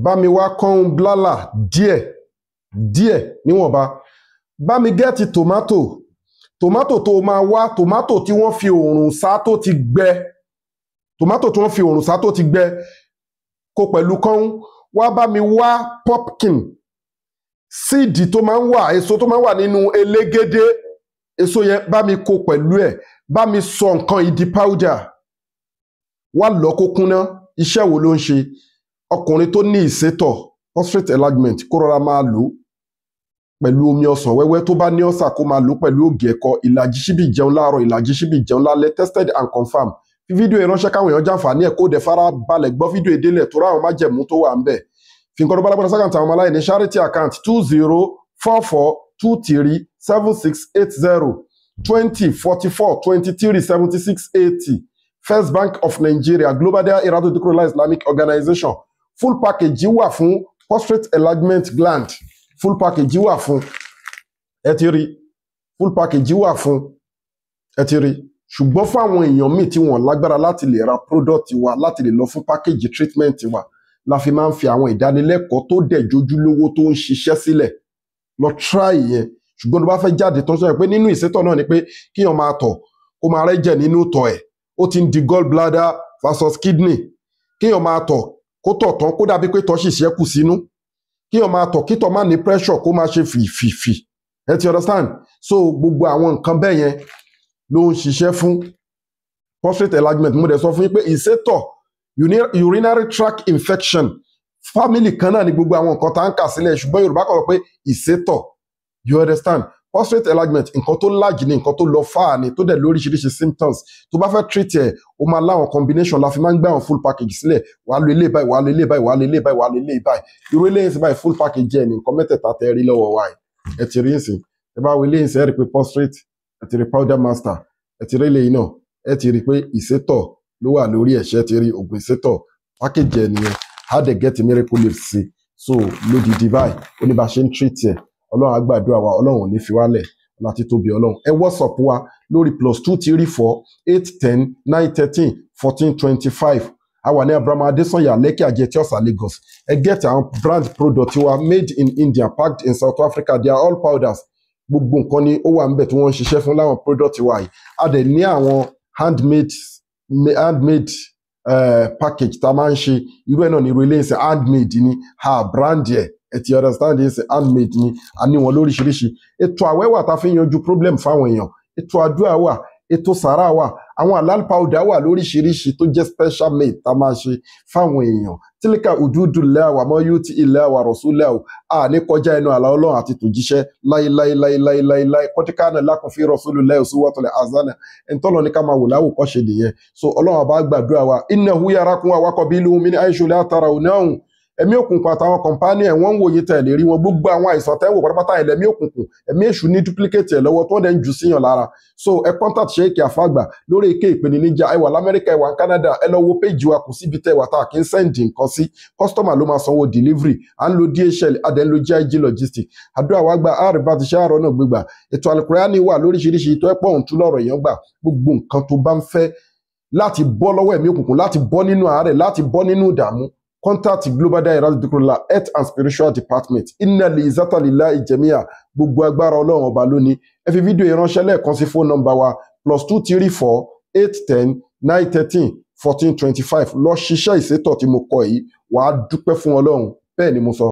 bá mi wá kọ́hún blálà díẹ̀ níwọ̀nba. Bá mi gẹ́ẹ̀tì tòmátò tó máa wá tòmátò tí wọ́n fi òòrùn sá tó ti gbẹ kó pẹ̀lú kọ́hún. Wá bá mi wá pumpkin síìdì tó máa ń wà èso tó máa ń wà nínú elégédé èso yẹn bá mi kó pẹ̀lú ẹ̀. Bá mi sọ nǹkan ìdí powder wá lọ kó kúnná. Iṣẹ́ wo ló ń ṣe? Ọkùnrin tó ní ìsétọ̀ prostate enlargement kó rọra máa lò pẹ̀lú omi ọsàn wẹ́wẹ́. Tó bá ní ọ̀sà kó máa lò pẹ̀lú ògì ẹ̀kọ. Ìlàjì ṣíbí jẹun láàárọ̀, ìlàjì ṣíbí jẹun lálẹ́. Tested and confirmed. Fi fídíò ìránṣẹ́ káwọn èèyàn jàǹfààní ẹ̀ kó dẹ̀ fara balẹ̀ gbọ́ fídíò ìdílẹ̀ tó ráwọn májẹ̀mú tó wà ń bẹ̀. Fi nǹkan tó bá lágbára sákàǹtì àwọn ọmọ aláìní charity account 2044237680 2044237680 First Bank of Nigeria Global Dahiratu Dhikrlahi Islamic Organization. Full package wà fún prostate enlargement gland. Full package wà fún ẹ ti rí. Full package wà fún ẹ ti rí. Ṣùgbọ́n fún àwọn èèyàn míì tí wọ́n lágbára láti lè ra product wa láti lè lọ fún package treatment wa la fi máa ń fi àwọn ìdánilẹ́kọ̀ọ́ tó dẹ̀ jójúlówó tó ń ṣiṣẹ́ sílẹ̀ lọ try yẹn. Ṣùgbọ́n tó bá fẹ́ jáde tó ń sọ pé nínú ìsétọ̀ náà ni pé kíyàn máa tọ̀ kó máa rẹ́jẹ̀ nínú tọ̀ ẹ̀. Ó ti ń di gallbladder versus kidney. Kíyàn máa tọ̀ kó tọ̀ tán kó dàbí pé tọ̀ sì ṣẹ́kù sínú. Kíyàn máa tọ̀ kí tọ̀ má ní pressure kó máa ṣe fìfìfì. Ẹ ti understand? So gbogbo àwọn nǹkan bẹ́ẹ̀ yẹn ló ń ṣiṣẹ́ fún prostate enlargement. Mo dẹ̀ sọ fún yín pé ìsétọ̀ urinary tract infection family kan náà ni gbogbo àwọn nǹkan tá ń kà sílẹ̀ ṣùgbọ́n Yorùbá kọ̀ pé ìsétọ̀, you understand? Prostate enlargement nǹkan tó large ni nǹkan tó lọ far ni tó dẹ̀ lóríṣiríṣi symptoms. Tó bá fẹ́ treat ẹ̀ o máa láwọn combination la fi máa ń gbé àwọn full package sílẹ̀. Wàá lo ilé báyìí, wàá lo ilé báyìí, wàá lo ilé báyìí, wàá lo ilé báyìí. Irú ilé yẹn sì báyìí full package ẹ̀ ní nǹkan mẹ́tẹ̀ẹ̀ta tẹ́ rí lọ́wọ́ wa yìí. Ẹ ti rí nsìn. Ẹ bá wo ilé yẹn sì ẹ rí pé prostate, ẹ ti rí powder master, ẹ ti rí ilé yìí náà, ẹ ti rí pé ìsétọ̀ ló wà lórí ẹ̀ṣẹ́, ti rí ògùn ìsétọ̀ package ẹ̀ nìyẹn. How they get miracle leaf sí. So lódìdí báyìí ó ní bá ṣe ń treat ẹ̀. Ọlọ́run á gbàdúrà wa, Ọlọ́run ò ní fi wálẹ̀ láti tóbi Ọlọ́run. Ẹ WhatsApp wa lórí +234 810 913 1425. A wà ní Abraham Adesanya Lekki Ajeti Ọ̀sà Lagos. Ẹ get àwọn brand product wa made in India packed in South Africa. They are all powders. Gbogbo nǹkan ni ó wà ń bẹ̀ tí wọ́n ń ṣiṣẹ́ fún láwọn product wa yìí. A dẹ̀ ní àwọn handmade package tá a máa ń ṣe. Irú ẹ̀ náà ni irú ilé ìsìn handmade ni brand yẹ. Ẹ ti understand this handmade ni a ní wọn lóríṣiríṣi. Ètò àwẹ̀ wà tá a fi ń yanjú problem fáwọn èèyàn. Ètò àdúrà wà, ètò sàrà wà, àwọn halal powder wà lóríṣiríṣi tó jẹ́ special made tá a máa ṣe fáwọn èèyàn. Tílíkà ududullah wa ma yuti illa wa rasulahu. A ní kọjá ẹnu àlà Ọlọ́run àti tòjíṣẹ́ láíláíláíláíláí. Qad kana lakum fi rasulillahi uswatun hasana. Ẹ̀ńtọ́lọ́ ní ká máa wò láwòkọ́ṣe nìyẹn. So Ọlọ́run bá gbàdúrà wa. Innahu yarakum wa qabiluhu min haythu la tarawnahum. Ẹ̀mí òkùnkùn àtàwọn kọ̀mpánì ẹ̀ wọ́n ń wòye tẹ̀lé rí wọn. Gbogbo àwọn àìsàn tẹ́wò pátápátá ẹ̀ lẹ́mí òkùnkùn ẹ̀mí èṣù ní duplicate ẹ̀ lọ́wọ́ tó dẹ̀ ń jù síyàn lára. So ẹ contact Sheikh Afagba lórí èké ìpèníjà. Ẹ wà l'Amẹ́ríkà, ẹ wà ní Canada, ẹ lọ wo page wa kò síbi tẹ́ wà tá a kì í send nǹkan sí. Customer ló máa sanwó delivery. À ń lo DHL, a dẹ̀ ń lo GIG logistics. Àdúrà wa gba àrùbá ti ṣe àárọ̀ náà gbégbà. Ètò Al-Qur'ani wà lóríṣiríṣi tó ẹ̀ pọ̀ ń tú lọ́rọ̀ èèyàn gbà. Gbogbo nǹkan tó bá ń fẹ́ láti bọ́ lọ́wọ́ ẹ̀mí òkùnkùn, láti bọ́ nínú àárẹ̀, láti bọ́ nínú ìdààmú. Contact Global Dahiratu Dhikrlahi Health and Spiritual Department. Inna lizzata lillahi jami'a. Gbogbo agbára Ọlọ́run ọba lónìí. Ẹ fi fídíò ìránṣẹ́ lẹ́ẹ̀kan sí phone number wa +234 810 913 1425. Lọ ṣiṣẹ́ ìsétọ̀ tí mo kọ yìí. Wàá dúpẹ́ fún Ọlọ́run. Bẹ́ẹ̀ ni mo sọ.